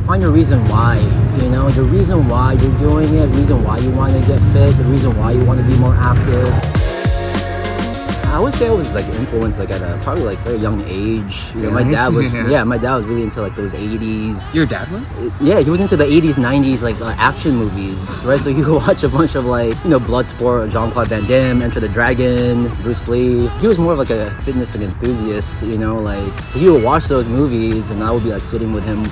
find your reason why, you know, the reason why you're doing it, the reason why you want to get fit, the reason why you want to be more active. I would say I was like influenced like at a probably like very young age. You know, my dad was my dad was really into like those 80s. Your dad was? Yeah, he was into the 80s, 90s like action movies, right? So you could watch a bunch of like, you know, Bloodsport, Jean-Claude Van Damme, Enter the Dragon, Bruce Lee. He was more of like a fitness like, enthusiast, you know, like so he would watch those movies and I would be like sitting with him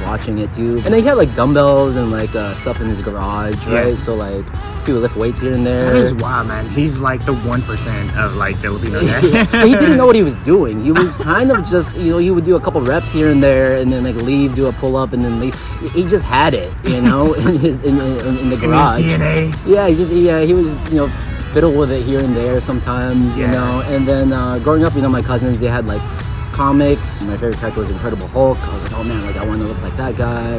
watching it too. And then he had like dumbbells and like stuff in his garage, right? So like he would lift weights here and there. That is wild, man. He's like the 1% of like Filipino guys. He didn't know what he was doing. He was kind of just, you know, he would do a couple reps here and there and then like leave, do a pull-up and then leave. He just had it, you know, in the garage. In his DNA. Yeah, he was, you know, fiddle with it here and there sometimes, you know. And then growing up, you know, my cousins, they had like comics. My favorite character was Incredible Hulk. I was like, oh man, like I want to look like that guy.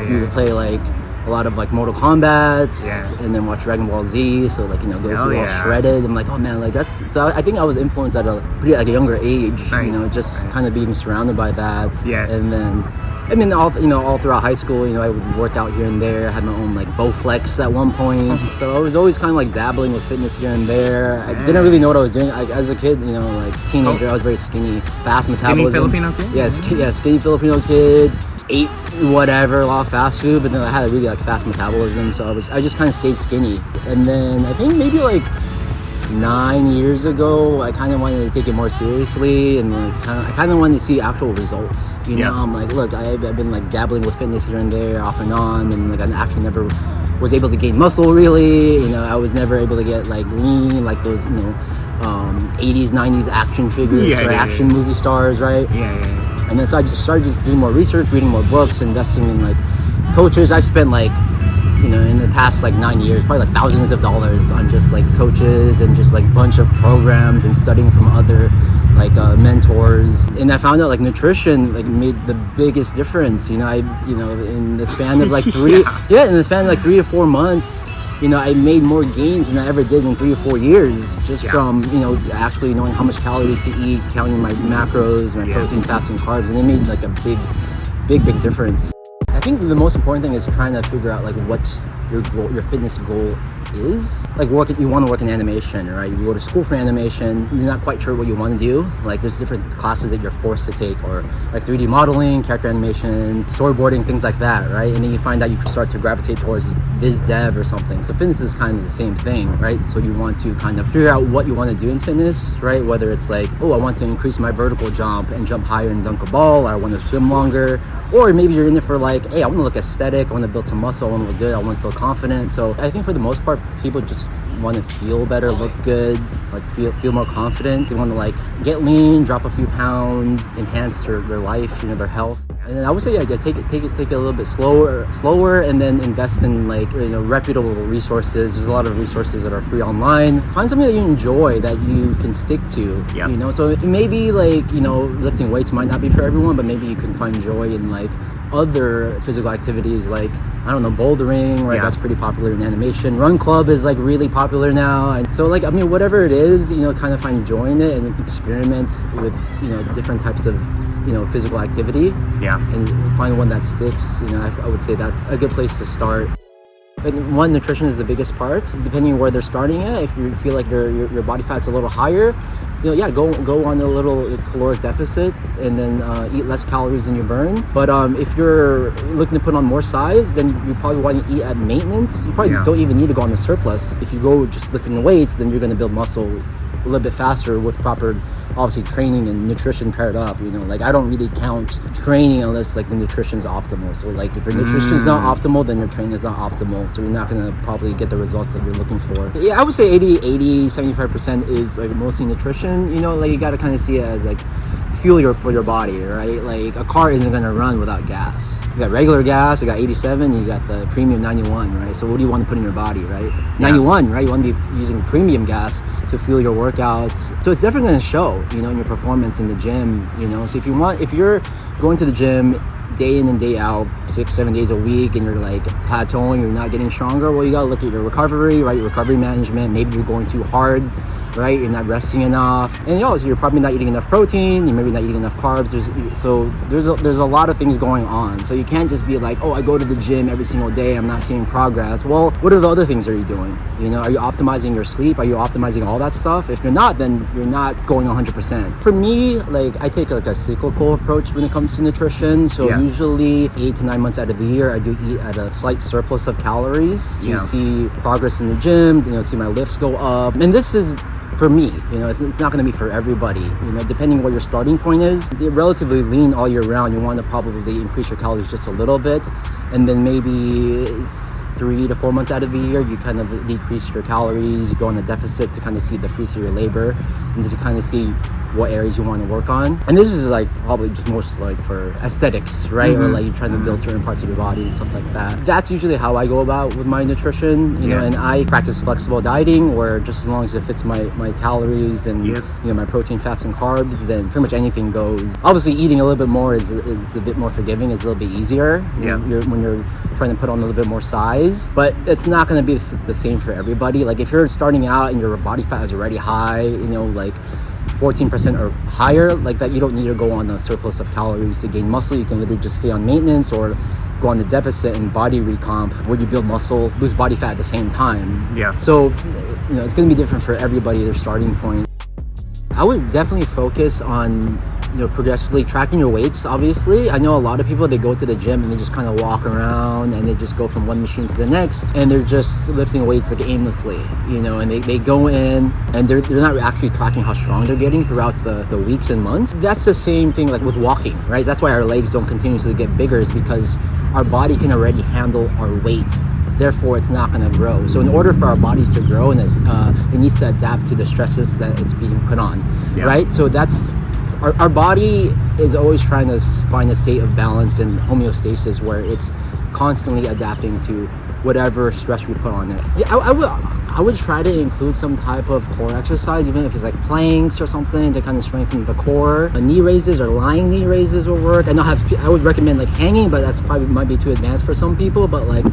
We would play like a lot of like Mortal Kombat, and then watch Dragon Ball Z. So like, you know, go all shredded. I'm like, oh man, like that's. So I think I was influenced at a pretty like a younger age. You know, just kind of being surrounded by that. And then, I mean, all throughout high school, you know, I would work out here and there. I had my own like Bowflex at one point. So I was always kind of like dabbling with fitness here and there. I didn't really know what I was doing. As a kid, you know, like teenager, I was very skinny, fast metabolism. Filipino kid? Skinny Filipino kid. Ate whatever, a lot of fast food, but then I had a really like fast metabolism, so I just kind of stayed skinny. And then I think maybe like 9 years ago, I kind of wanted to take it more seriously, and like I kind of wanted to see actual results. You know, I'm like, look, I've been like dabbling with fitness here and there, off and on, and like I actually never was able to gain muscle really. You know, I was never able to get like lean like those, you know, 80s, 90s action figures or action movie stars, right? And then so I just started just doing more research, reading more books, investing in like coaches. I spent like, you know, in the past like 9 years, probably like thousands of dollars on just like coaches and just like bunch of programs and studying from other like mentors. And I found out like nutrition like made the biggest difference. You know, in the span of like in the span of like 3 to 4 months, you know, I made more gains than I ever did in 3 or 4 years just from, you know, actually knowing how much calories to eat, counting my macros, my protein, fats, and carbs, and it made like a big difference. I think the most important thing is trying to figure out like what your goal, your fitness goal is. Like you want to work in animation, right? You go to school for animation, you're not quite sure what you want to do. Like there's different classes that you're forced to take, or like 3D modeling, character animation, storyboarding, things like that, right? And then you find out you start to gravitate towards biz dev or something. So fitness is kind of the same thing, right? So you want to kind of figure out what you want to do in fitness, right? Whether it's like, oh, I want to increase my vertical jump and jump higher and dunk a ball, or I want to swim longer, or maybe you're in it for like, hey, I want to look aesthetic, I want to build some muscle, I want to look good, I want to feel confident. So I think for the most part, people just want to feel better, look good, like feel more confident. They want to like get lean, drop a few pounds, enhance their life, you know, their health. And I would say, take it a little bit slower, and then invest in like, you know, reputable resources. There's a lot of resources that are free online. Find something that you enjoy that you can stick to. You know, so maybe like, you know, lifting weights might not be for everyone, but maybe you can find joy in like other physical activities, like, I don't know, bouldering, right? That's pretty popular in animation. Run club is like really popular now. And so like, I mean, whatever it is, you know, kind of find joy in it and experiment with, you know, different types of, you know, physical activity. And find one that sticks. You know, I would say that's a good place to start. But one, nutrition is the biggest part. Depending on where they're starting at, if you feel like your body fat's a little higher, you know, go on a little caloric deficit and then eat less calories than you burn. But if you're looking to put on more size, then you probably want to eat at maintenance. You probably don't even need to go on the surplus. If you go just lifting weights, then you're going to build muscle a little bit faster with proper, obviously, training and nutrition paired up. You know, like I don't really count training unless like the nutrition's optimal. So like if your nutrition's not optimal, then your training is not optimal. So you're not going to probably get the results that you're looking for. Yeah, I would say 75% is like mostly nutrition. You know, like you got to kind of see it as like fuel for your body, right? Like a car isn't going to run without gas. You got regular gas, you got 87, you got the premium 91, right? So what do you want to put in your body, right? 91, right? You want to be using premium gas to fuel your workouts. So it's definitely going to show, you know, in your performance in the gym, you know. So if you're going to the gym day in and day out, 6-7 days a week, and you're like plateauing, you're not getting stronger, well, you got to look at your recovery, right? Your recovery management. Maybe you're going too hard, right? You're not resting enough, and also you're probably not eating enough protein. You maybe not eating enough carbs. There's a lot of things going on. So you can't just be like, oh, I go to the gym every single day, I'm not seeing progress. Well, what are the other things are you doing? You know, are you optimizing your sleep? Are you optimizing all that stuff? If you're not, then you're not going 100%. For me, like, I take like a cyclical approach when it comes to nutrition. So usually 8 to 9 months out of the year, I do eat at a slight surplus of calories to see progress in the gym, you know, see my lifts go up. And this is for me, you know, it's not going to be for everybody, you know, depending what your starting point is. You're relatively lean all year round, you want to probably increase your calories just a little bit, and then maybe 3 to 4 months out of the year, you kind of decrease your calories, you go on a deficit to kind of see the fruits of your labor, and just to kind of see what areas you want to work on. And this is like probably just most like for aesthetics, right? Or like you're trying to build certain parts of your body and stuff like that. That's usually how I go about with my nutrition, you know, and I practice flexible dieting where just as long as it fits my calories and you know, my protein, fats, and carbs, then pretty much anything goes. Obviously eating a little bit more is a bit more forgiving, it's a little bit easier when you're trying to put on a little bit more size, but it's not going to be the same for everybody. Like if you're starting out and your body fat is already high, you know, like 14% or higher, like that, you don't need to go on a surplus of calories to gain muscle. You can literally just stay on maintenance or go on the deficit and body recomp where you build muscle, lose body fat at the same time. So, you know, it's going to be different for everybody, their starting point. I would definitely focus on, you know, progressively tracking your weights. Obviously, I know a lot of people, they go to the gym and they just kind of walk around and they just go from one machine to the next and they're just lifting weights like aimlessly, you know, and they go in and they're not actually tracking how strong they're getting throughout the weeks and months. That's the same thing like with walking, right? That's why our legs don't continuously get bigger, is because our body can already handle our weight. Therefore, it's not going to grow. So in order for our bodies to grow, and it needs to adapt to the stresses that it's being put on, right? So that's our body is always trying to find a state of balance and homeostasis where it's constantly adapting to whatever stress we put on it. I would try to include some type of core exercise, even if it's like planks or something, to kind of strengthen the core. Knee raises or lying knee raises will work. I would recommend like hanging, but that's probably might be too advanced for some people. But like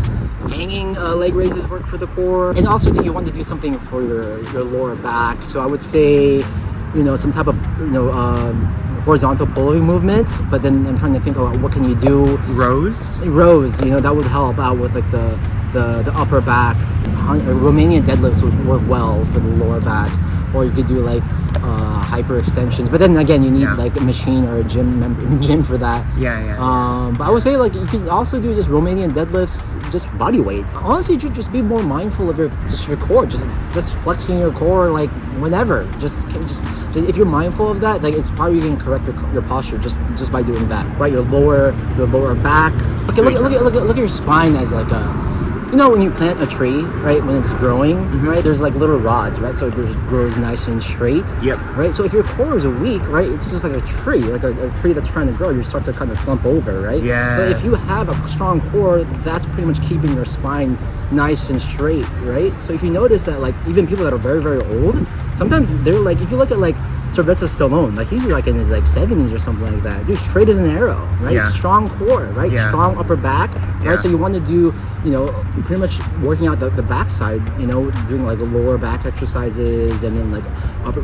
hanging leg raises work for the core. And also you want to do something for your lower back. So I would say, you know, some type of, you know, horizontal pulling movement, but then I'm trying to think about what can you do. Rows, you know, that would help out with like the upper back. Romanian deadlifts would work well for the lower back, or you could do like hyper extensions, but then again you need like a machine or a gym for that. But I would say like you can also do just Romanian deadlifts, just body weight. Honestly, just be more mindful of your core, just flexing your core like whenever. Just if you're mindful of that, like it's probably going to correct your posture just by doing that, right? Your lower back. Okay, look at your spine as like a, you know, when you plant a tree, right, when it's growing, right, there's like little rods, right, so it grows nice and straight, right? So if your core is weak, right, it's just like a tree, like a tree that's trying to grow, you start to kind of slump over, right? But if you have a strong core, that's pretty much keeping your spine nice and straight, right? So if you notice that, like, even people that are very, very old, sometimes they're like, if you look at like Sylvester Stallone, like he's like in his like 70s or something like that, dude, straight as an arrow, right? Strong core, right? Strong upper back, right? So you want to do, you know, pretty much working out the backside, you know, doing like lower back exercises, and then like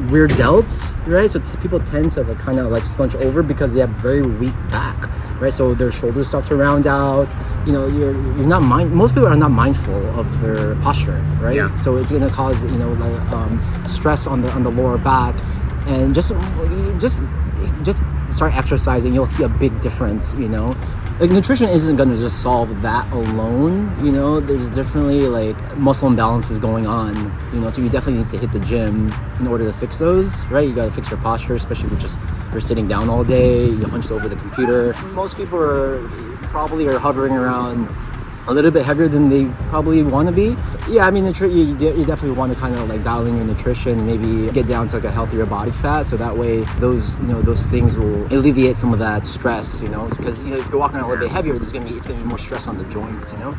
rear delts, right? So people tend to like kind of like slunch over because they have very weak back, right? So their shoulders start to round out. You know, you're not most people are not mindful of their posture, right? So it's going to cause, you know, like stress on the lower back. And just start exercising, you'll see a big difference, you know. Like nutrition isn't gonna just solve that alone, you know. There's definitely like muscle imbalances going on, you know, so you definitely need to hit the gym in order to fix those, right? You gotta fix your posture, especially if you're sitting down all day, you're hunched over the computer. Most people are hovering around a little bit heavier than they probably want to be. Yeah, I mean, you definitely want to kind of like dial in your nutrition, maybe get down to like a healthier body fat, so that way those things will alleviate some of that stress, you know, because, you know, if you're walking around a little bit heavier, it's gonna be more stress on the joints, you know.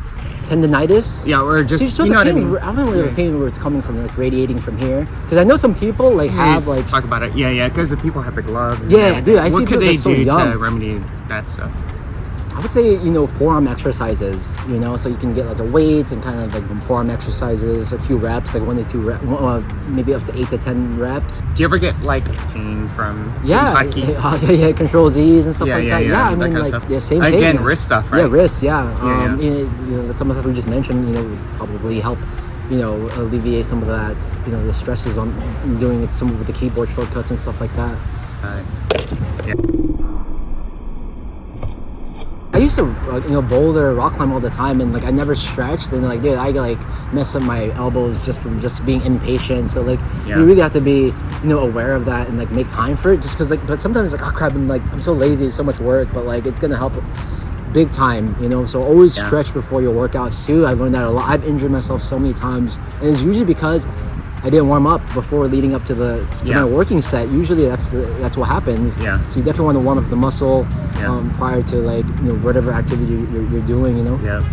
Tendinitis, or just, so you know what I mean. I don't know where the pain where it's coming from, like radiating from here, because I know some people like have like talk about it, because the people have the gloves. Dude, I see what people could they so do young to remedy that stuff? I would say, forearm exercises, so you can get like a weight and kind of like forearm exercises, a few reps, like 1 to 2 reps, maybe up to 8 to 10 reps. Do you ever get like pain from Yeah, control Z's and stuff like that. Yeah, I mean, like, the same thing. Again, wrist stuff, right? Yeah, wrist, yeah. Some of the stuff we just mentioned, would probably help, alleviate some of that, the stresses on doing some of the keyboard shortcuts and stuff like that. Yeah. I used to, boulder, rock climb all the time, and like I never stretched, and like, dude, I like mess up my elbows just from just being impatient. So like, you really have to be, aware of that and like make time for it. Just because but sometimes like, oh crap, I'm so lazy, it's so much work, but like it's gonna help big time, So always stretch before your workouts too. I've learned that a lot. I've injured myself so many times, and it's usually because I didn't warm up before leading up to my working set. Usually that's what happens. Yeah. So you definitely want to warm up the muscle prior to like whatever activity you're doing. Yeah.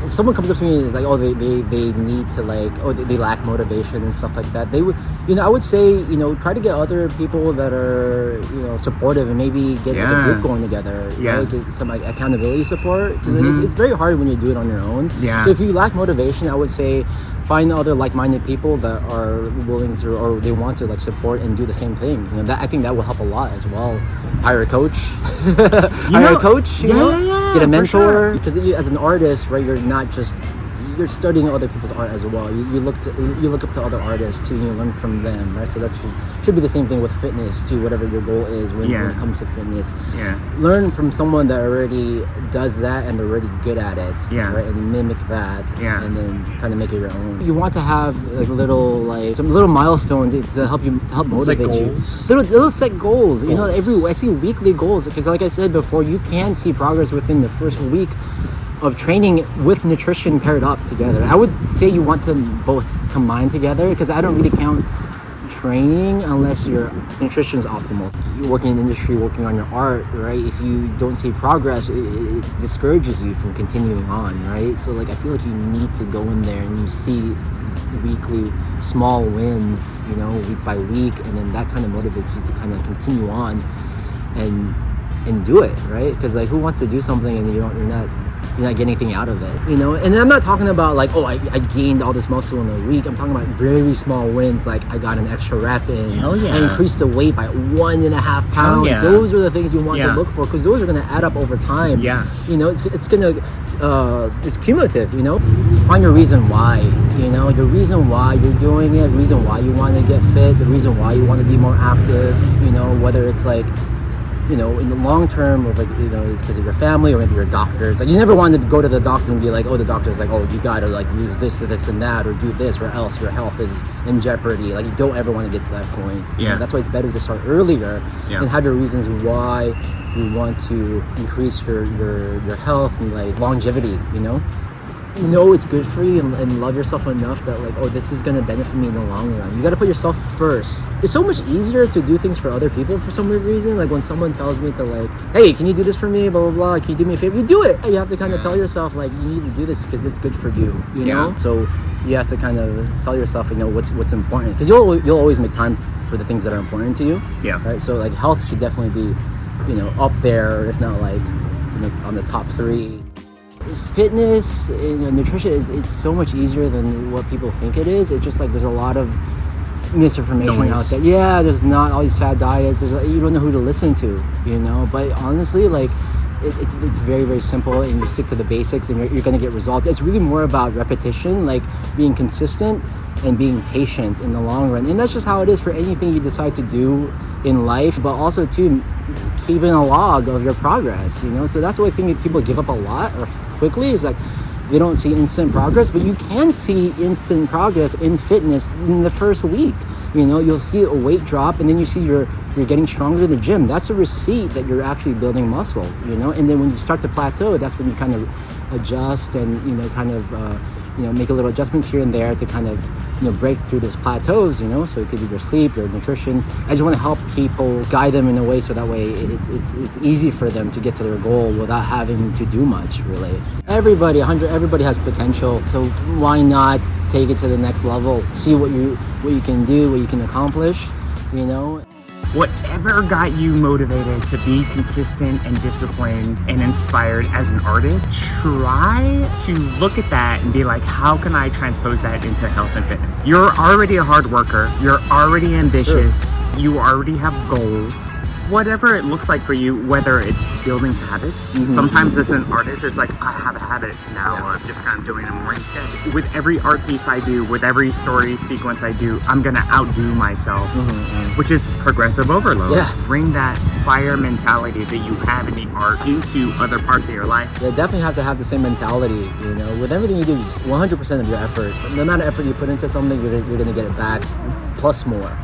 If someone comes up to me like, oh, they need to like, oh, they lack motivation and stuff like that, they would, I would say, try to get other people that are, supportive, and maybe get like a group going together. Yeah. Right? Get some like accountability support, because it's very hard when you do it on your own. Yeah. So if you lack motivation, I would say find other like-minded people that are willing to, or they want to like support and do the same thing. I think that will help a lot as well. Hire a coach. Hire a coach. Get a mentor. Because as an artist, right, you're studying other people's art as well. You look up to other artists too, and you learn from them, right? So that should be the same thing with fitness too. Whatever your goal is when it comes to fitness, learn from someone that already does that and they're already good at it, right? And mimic that, and then kind of make it your own. You want to have like some little milestones to help motivate you. Little set goals. I see weekly goals, because like I said before, you can see progress within the first week of training with nutrition paired up together. I would say you want to both combine together, because I don't really count training unless your nutrition is optimal. You're working in the industry, working on your art, right? If you don't see progress, it discourages you from continuing on, right? So like, I feel like you need to go in there and you see weekly small wins, week by week, and then that kind of motivates you to kind of continue on and do it, right? Because like, who wants to do something and you're not getting anything out of it, And I'm not talking about like, oh, I gained all this muscle in a week. I'm talking about very small wins, like I got an extra rep in. Hell yeah. I increased the weight by 1.5 pounds. Yeah. Those are the things you want to look for, because those are going to add up over time. Yeah. It's going to, it's cumulative, Find your reason why, the reason why you're doing it, the reason why you want to get fit, the reason why you want to be more active, whether it's like, in the long term, or like, it's because of your family, or maybe your doctors. Like, you never want to go to the doctor and be like, oh, the doctor's like, oh, you gotta like lose this and that, or do this, or else your health is in jeopardy. Like, you don't ever want to get to that point. That's why it's better to start earlier and have your reasons why you want to increase your health and like longevity. It's good for you, and love yourself enough that like, oh, this is going to benefit me in the long run. You got to put yourself first. It's so much easier to do things for other people for some weird reason. Like when someone tells me to like, hey, can you do this for me, blah blah blah, can you do me a favor, you do it. You have to kind of tell yourself like, you need to do this because it's good for you, you know. So you have to kind of tell yourself, what's important, because you'll always make time for the things that are important to you. Right. So like, health should definitely be up there, if not like on the top 3. Fitness, nutrition it's so much easier than what people think it is. It's just like, there's a lot of misinformation out there. There's not all these fad diets. You don't know who to listen to, But honestly, like, it's very, very simple, and you stick to the basics, and you're going to get results. It's really more about repetition, like being consistent and being patient in the long run. And that's just how it is for anything you decide to do in life, but also too, keeping a log of your progress, So that's why I think people give up a lot or quickly, is like they don't see instant progress. But you can see instant progress in fitness in the first week. You'll see a weight drop, and then you see you're getting stronger in the gym. That's a receipt that you're actually building muscle, And then when you start to plateau, that's when you kind of adjust and make a little adjustments here and there to kind of break through those plateaus, So it could be your sleep, your nutrition. I just want to help people, guide them in a way so that way it's easy for them to get to their goal without having to do much, really. Everybody has potential, so why not take it to the next level? See what you can do, what you can accomplish, Whatever got you motivated to be consistent and disciplined and inspired as an artist, try to look at that and be like, how can I transpose that into health and fitness? You're already a hard worker. You're already ambitious. Sure. You already have goals. Whatever it looks like for you, whether it's building habits. Sometimes as an artist, it's like, I have a habit now of just kind of doing a morning sketch. With every art piece I do, with every story sequence I do, I'm gonna outdo myself, which is progressive overload. Yeah. Bring that fire mentality that you have in the art into other parts of your life. You definitely have to have the same mentality, you know, with everything you do, just 100% of your effort. No matter effort you put into something, you're gonna get it back, plus more.